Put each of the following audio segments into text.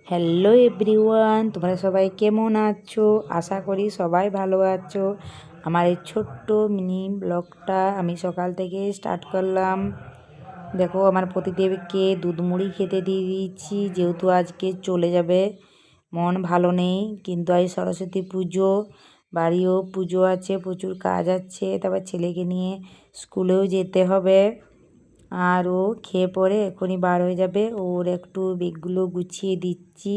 Hello everyone, তোমরা সবাই কেমন আছো? আশা করি সবাই ভালো আছো। আমার এই ছোট্ট মিনি ব্লগটা আমি সকাল থেকে স্টার্ট করলাম। দেখো, আমার প্রতিদেবকে দুধ মুড়ি খেতে দিয়ে দিয়েছি, যেহেতু আজকে চলে যাবে। মন ভালো নেই, কিন্তু আজ সরস্বতী পুজো, বাড়িও পুজো আছে, প্রচুর কাজ আছে, তারপর ছেলেকে নিয়ে স্কুলেও যেতে হবে। আর ও খেয়ে পরে এখনই বার হয়ে যাবে। ওর একটু ব্যাগগুলো গুছিয়ে দিচ্ছি,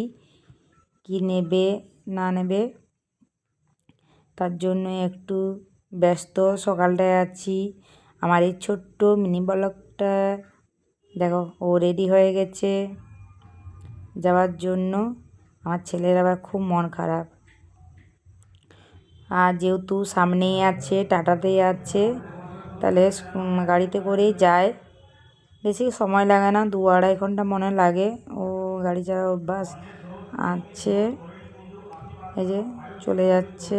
কি নেবে না নেবে, তার জন্য একটু ব্যস্ত সকালটায় আছি। আমার এই ছোট্ট মিনি ব্লগটা দেখো, ও রেডি হয়ে গেছে যাওয়ার জন্য। আমার ছেলের আবার খুব মন খারাপ, আর যেহেতু সামনেই আছে, টাটাতেই আছে, তাহলে গাড়িতে করেই যায়। বেশি সময় লাগে না, 2-2.5 ঘন্টা মনে লাগে। ও গাড়ি চালার অভ্যাস আছে। এই যে চলে যাচ্ছে,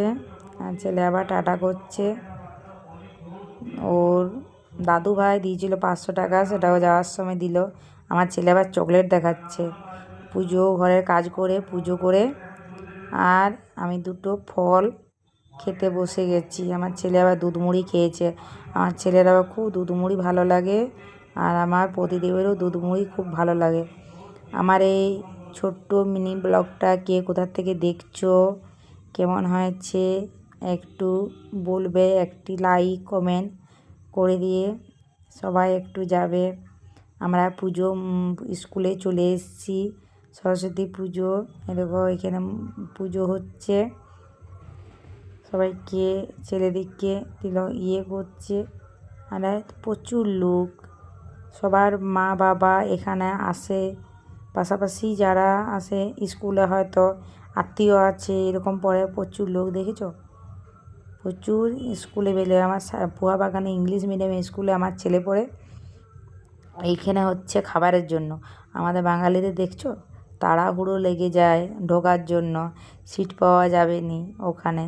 আর ছেলে আবার টাটা করছে। ওর দাদু ভাই দিয়েছিল 500 টাকা, সেটাও যাওয়ার সময় দিল। আমার ছেলে আবার চকলেট দেখাচ্ছে। পুজো ঘরের কাজ করে পুজো করে আর আমি দুটো ফল খেতে বসে গেছি। আমার ছেলে আবার দুধ মুড়ি খেয়েছে। আমার ছেলের আবার খুব দুধ মুড়ি ভালো লাগে, আর আমার প্রতিদেবেরও দুধ মুড়ি খুব ভালো লাগে। আমার এই ছোট্ট মিনি ব্লগটা কে কোথা থেকে দেখছো, কেমন হয়েছে একটু বলবে, একটি লাইক কমেন্ট করে দিয়ে সবাই একটু যাবে। আমরা পুজো স্কুলে চলে এসেছি, সরস্বতী পুজো। এরকম এখানে পুজো হচ্ছে, সবাইকে ছেলেদিকে দিল করছে। আর প্রচুর লোক, সবার মা বাবা এখানে আসে, পাশাপাশি যারা আসে স্কুলে হয়তো আত্মীয় আছে, এরকম পড়ে প্রচুর লোক। দেখেছো, প্রচুর স্কুলে বেলে। আমার পুয়া বাগানে ইংলিশ মিডিয়াম স্কুলে আমার ছেলে পড়ে। এইখানে হচ্ছে খাবারের জন্য। আমাদের বাঙালিদের দেখছো তাড়াহুড়ো লেগে যায় ঢোকার জন্য, সিট পাওয়া যাবে নি ওখানে,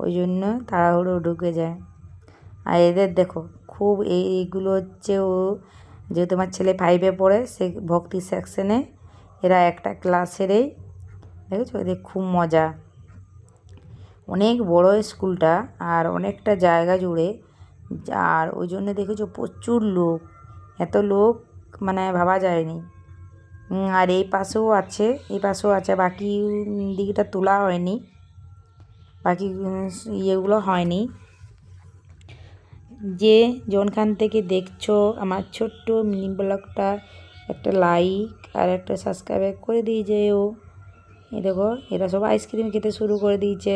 ওই জন্য তাড়াহুড়ো ঢুকে যায়। আর এদের দেখো খুব এইগুলো হচ্ছে, ও যেহেতু আমার ছেলে 5-এ পড়ে, সে ভক্তি সেকশনে, এরা একটা ক্লাসেরই। দেখেছো, এদের খুব মজা। অনেক বড় স্কুলটা, আর অনেকটা জায়গা জুড়ে, আর ওই জন্য দেখেছো প্রচুর লোক, এত লোক মানে ভাবা যায়নি। আর এই পাশেও আছে, বাকি দিকটা তোলা হয়নি, বাকি ইয়েগুলো হয়নি। যে যোনখান থেকে দেখছো আমার ছোট্ট মিনি ব্লগটা, একটা লাইক আর একটা সাবস্ক্রাইব করে দিয়ে যেও। এই দেখো, এরা সব আইসক্রিম খেতে শুরু করে দিয়েছে।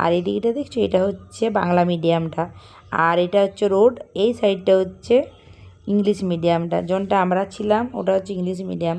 আর এই দিকটা দেখছো, এটা হচ্ছে বাংলা মিডিয়ামটা, আর এটা হচ্ছে রোড। এই সাইডটা হচ্ছে ইংলিশ মিডিয়ামটা, যোনটা আমরা ছিলাম ওটা হচ্ছে ইংলিশ মিডিয়াম।